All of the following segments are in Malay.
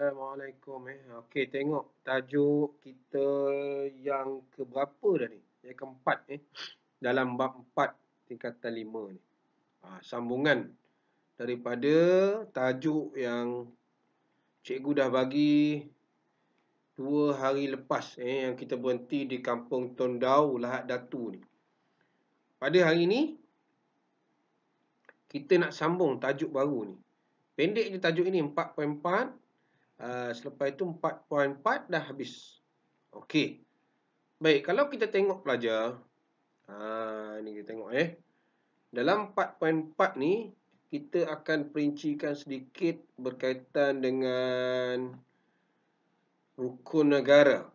Assalamualaikum. Okey, tengok tajuk kita yang keberapa dah ni? Yang keempat dalam bab 4 tingkatan 5 ni. Sambungan daripada tajuk yang cikgu dah bagi 2 hari lepas yang kita berhenti di Kampung Tondau, Lahad Datu ni. Pada hari ni kita nak sambung tajuk baru ni. Pendek je tajuk ini 4.4. Selepas itu 4.4 dah habis. Okey. Baik, kalau kita tengok pelajar. Ni kita tengok dalam 4.4 ni, kita akan perincikan sedikit berkaitan dengan rukun negara.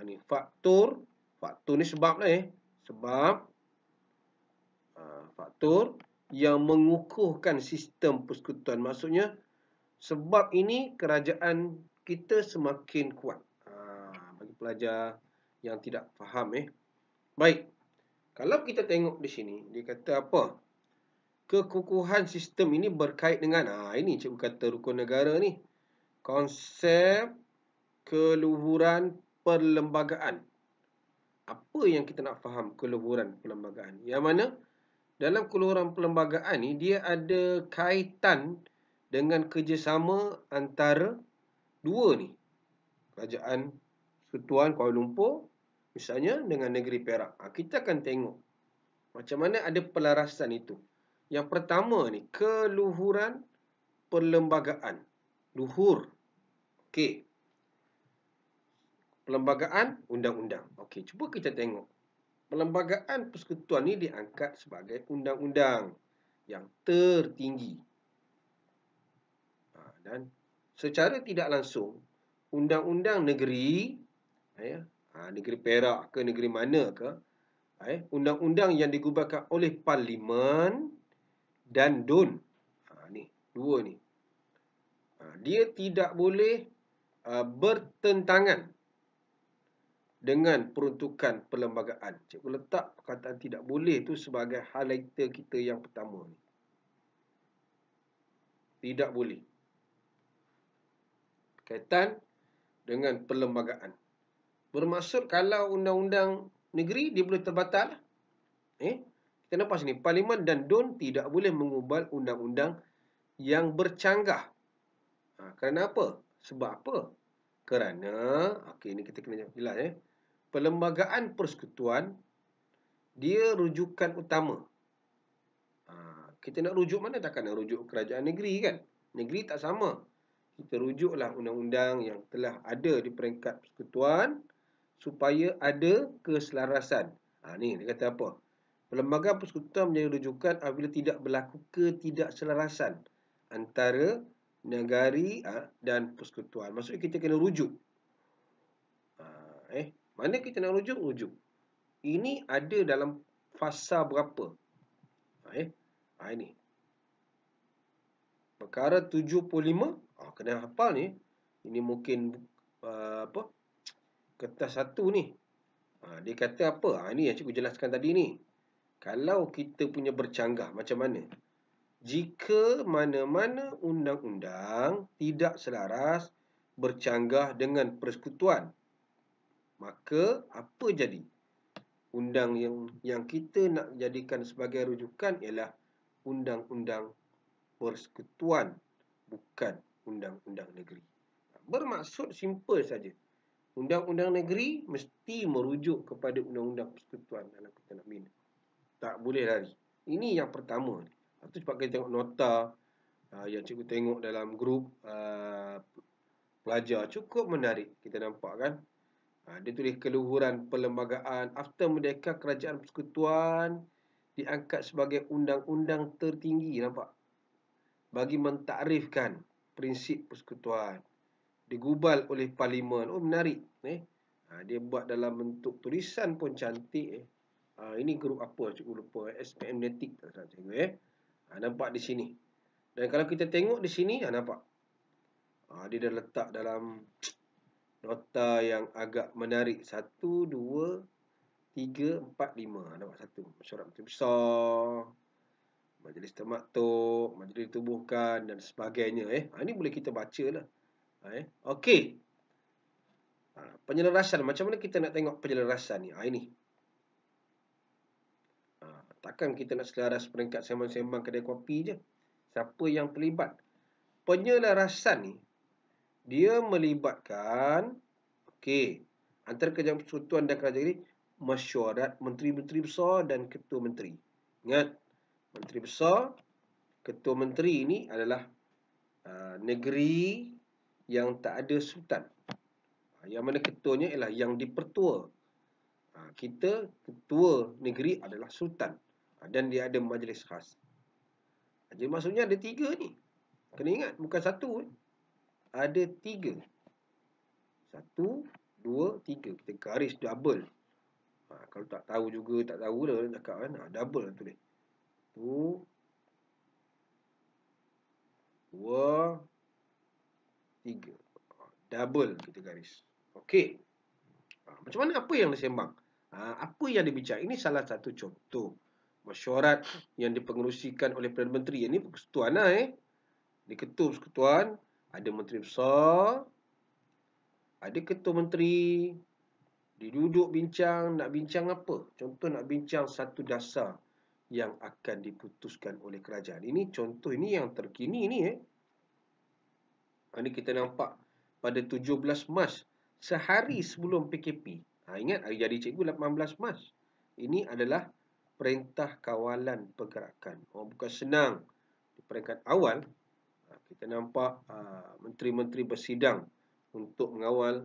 Ni faktor. Faktor ni sebab lah Sebab faktor yang mengukuhkan sistem persekutuan. Maksudnya, sebab ini kerajaan kita semakin kuat. Bagi pelajar yang tidak faham Baik. Kalau kita tengok di sini, dia kata apa? Kekukuhan sistem ini berkait dengan ini cikgu kata rukun negara ni. Konsep keluhuran perlembagaan. Apa yang kita nak faham keluhuran perlembagaan? Yang mana dalam keluhuran perlembagaan ni dia ada kaitan dengan kerjasama antara dua ni. Kerajaan Persekutuan Kuala Lumpur misalnya dengan negeri Perak. Kita akan tengok macam mana ada pelarasan itu. Yang pertama ni, keluhuran perlembagaan. Luhur. Okey. Perlembagaan undang-undang. Okey, cuba kita tengok. Perlembagaan persekutuan ni diangkat sebagai undang-undang yang tertinggi. Dan secara tidak langsung, undang-undang negeri, negeri Perak ke negeri mana ke, undang-undang yang digubahkan oleh Parlimen dan DUN. Ni, dua ni. Dia tidak boleh bertentangan dengan peruntukan perlembagaan. Cikgu letak perkataan tidak boleh tu sebagai highlighter kita yang pertama ni. Tidak boleh. Kaitan dengan perlembagaan. Bermaksud kalau undang-undang negeri dia boleh terbatal. Kita nampak sini, Parlimen dan DUN tidak boleh mengubah undang-undang yang bercanggah. Kerana apa? Sebab apa? Kerana, ini kita kena jelas perlembagaan persekutuan dia rujukan utama. Kita nak rujuk mana? Takkan nak rujuk kerajaan negeri kan? Negeri tak sama. Kita rujuklah undang-undang yang telah ada di peringkat persekutuan supaya ada keselarasan. Ni dia kata apa? Perlembagaan persekutuan menjadi rujukan apabila tidak berlaku ketidakselarasan antara negari dan persekutuan. Maksudnya kita kena rujuk. Mana kita nak rujuk? Rujuk. Ini ada dalam fasa berapa? Ini. Perkara 75. Kena hafal ni. Ini mungkin kertas satu ni. Dia kata apa? Ini yang cikgu jelaskan tadi ni. Kalau kita punya bercanggah macam mana? Jika mana-mana undang-undang tidak selaras bercanggah dengan persekutuan, maka apa jadi? Undang yang kita nak jadikan sebagai rujukan ialah undang-undang persekutuan, bukan undang-undang negeri. Bermaksud simple saja. Undang-undang negeri mesti merujuk kepada undang-undang persekutuan dalam kita nak bina. Tak boleh lari. Ini yang pertama. Itu sebab kita tengok nota yang cikgu tengok dalam grup pelajar cukup menarik. Kita nampak kan? Dia tulis keluhuran perlembagaan after merdeka kerajaan persekutuan diangkat sebagai undang-undang tertinggi. Nampak? Bagi mentakrifkan prinsip persekutuan. Digubal oleh Parlimen. Menarik. Dia buat dalam bentuk tulisan pun cantik. Ini grup apa? Cikgu lupa. SPM Netik. Nampak di sini. Dan kalau kita tengok di sini, nampak. Dia dah letak dalam nota yang agak menarik. 1, 2, 3, 4, 5. Nampak satu. Mesyuarat Menteri Besar, Majlis Termaktub, Majlis Ditubuhkan dan sebagainya. Ini boleh kita baca lah. Okey. Penyelarasan. Macam mana kita nak tengok penyelarasan ni? Ini. Takkan kita nak selaras peringkat sembang-sembang kedai kopi je. Siapa yang terlibat? Penyelarasan ni, dia melibatkan, antara kerajaan persekutuan dan kerajaan ini, mesyuarat menteri-menteri besar dan ketua menteri. Ingat, menteri besar, ketua menteri ini adalah negeri yang tak ada sultan. Yang mana ketuanya ialah yang dipertua. Kita, ketua negeri adalah sultan. Dan dia ada majlis khas. Jadi maksudnya ada 3 ni. Kena ingat, bukan 1. Ada 3. 1, 2, 3. Kita garis double. Kalau tak tahu juga, tak tahu lah cakap kan. Double tulis. 1, 2, 3. Double kita garis. Okey. Macam mana, apa yang disembang? Apa yang dibincang? Ini salah satu contoh mesyuarat yang dipengerusikan oleh Perdana Menteri. Ini persekutuan lah Di ketua persekutuan, ada menteri besar, ada ketua menteri, diduduk bincang, nak bincang apa? Contoh nak bincang satu dasar yang akan diputuskan oleh kerajaan. Ini contoh, ini yang terkini ni Ini kita nampak pada 17 Mac, sehari sebelum PKP. Ingat hari jadi cikgu 18 Mac. Ini adalah Perintah Kawalan Pergerakan. Bukan senang. Di peringkat awal, kita nampak menteri-menteri bersidang untuk mengawal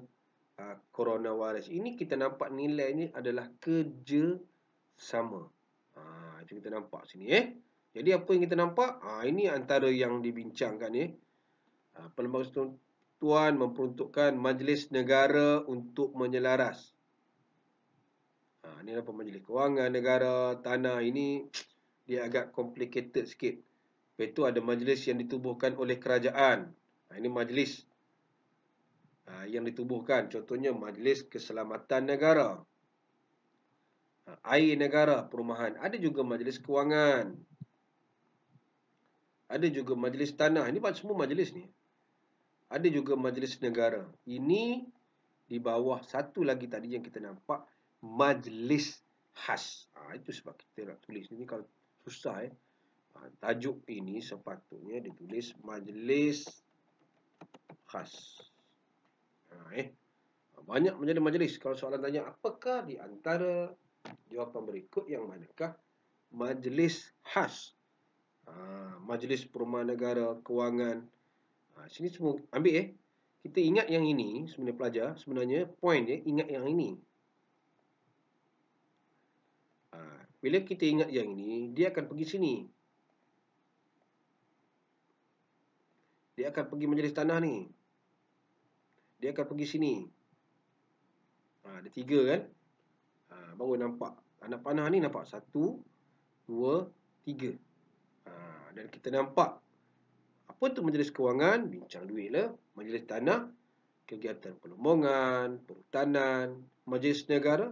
coronavirus. Ini kita nampak nilainya adalah kerjasama. Itu kita nampak sini. Jadi apa yang kita nampak? Ini antara yang dibincangkan Perlembagaan Persekutuan memperuntukkan Majlis Negara untuk menyelaras. Ini apa? Majlis Kewangan Negara, Tanah. Ini dia agak complicated sikit. Lepas itu ada majlis yang ditubuhkan oleh kerajaan. Ini majlis yang ditubuhkan. Contohnya Majlis Keselamatan Negara, Air Negara, Perumahan. Ada juga Majlis Kewangan. Ada juga Majlis Tanah. Ini semua majlis ni. Ada juga Majlis Negara. Ini di bawah satu lagi tadi yang kita nampak, Majlis Khas. Itu sebab kita nak tulis ini. Kalau susah tajuk ini sepatutnya ditulis Majlis Khas. Banyak menjadi majlis. Kalau soalan tanya, apakah di antara jawapan berikut yang manakah Majlis Khas? Majlis Perumahan Negara, Kewangan. Sini semua ambil Kita ingat yang ini sebenarnya pelajar. Sebenarnya point dia ingat yang ini. Bila kita ingat yang ini, dia akan pergi sini. Dia akan pergi majlis tanah ni. Dia akan pergi sini. Ada 3 kan? Baru nampak. Anak panah ni nampak 1, 2, 3. Dan kita nampak apa tu majlis kewangan? Bincang duit lah. Majlis tanah, kegiatan pelombongan, perhutanan. Majlis negara,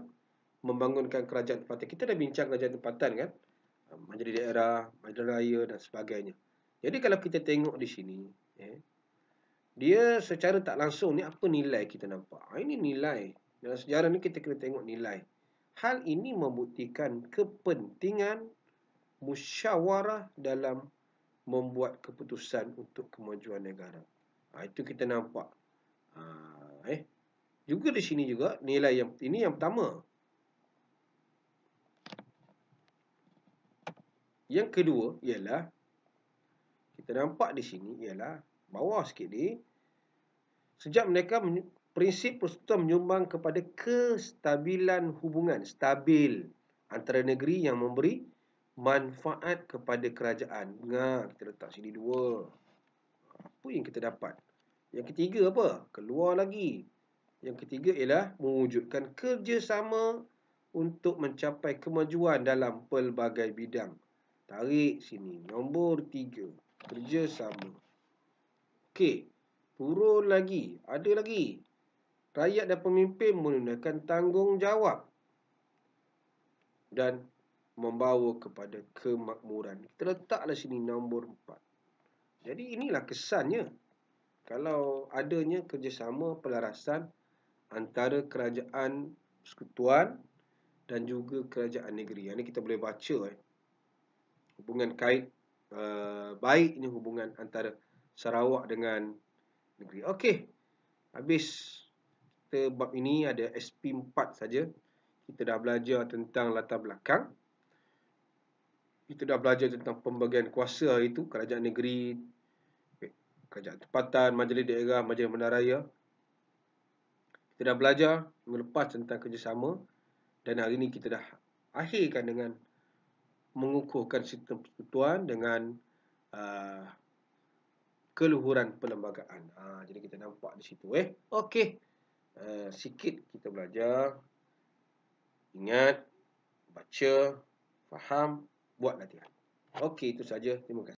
membangunkan kerajaan tempatan. Kita dah bincang kerajaan tempatan kan? Majlis daerah, majlis raya dan sebagainya. Jadi kalau kita tengok di sini, dia secara tak langsung ni apa nilai kita nampak? Ini nilai. Dalam sejarah ni kita kena tengok nilai. Hal ini membuktikan kepentingan musyawarah dalam membuat keputusan untuk kemajuan negara. Itu kita nampak. Juga di sini juga nilai yang ini yang pertama. Yang kedua ialah kita nampak di sini ialah bawah sikit ni, sejak mereka prinsip persekutuan menyumbang kepada kestabilan hubungan stabil antara negeri yang memberi manfaat kepada kerajaan. Kita letak sini 2. Apa yang kita dapat? Yang ketiga apa? Keluar lagi. Yang ketiga ialah mewujudkan kerjasama untuk mencapai kemajuan dalam pelbagai bidang. Tarik sini. Nombor 3. Kerjasama. Okey. Turun lagi. Ada lagi. Rakyat dan pemimpin menunaikan tanggungjawab dan membawa kepada kemakmuran. Kita letaklah sini nombor 4. Jadi inilah kesannya. kalau adanya kerjasama pelarasan antara kerajaan persekutuan dan juga kerajaan negeri. Yang ni kita boleh baca hubungan kait baik ni hubungan antara Sarawak dengan negeri. Okey. Habis kita bab ini ada SP4 saja. Kita dah belajar tentang latar belakang. Kita dah belajar tentang pembagian kuasa itu, kerajaan negeri, kerajaan tempatan, majlis daerah, majlis bandaraya. Kita dah belajar melepas tentang kerjasama dan hari ini kita dah akhirkan dengan mengukuhkan sistem persekutuan dengan keluhuran perlembagaan. Jadi kita nampak di situ. Okey. Sikit kita belajar. Ingat, baca, faham, buat latihan. Okey, itu saja. Terima kasih.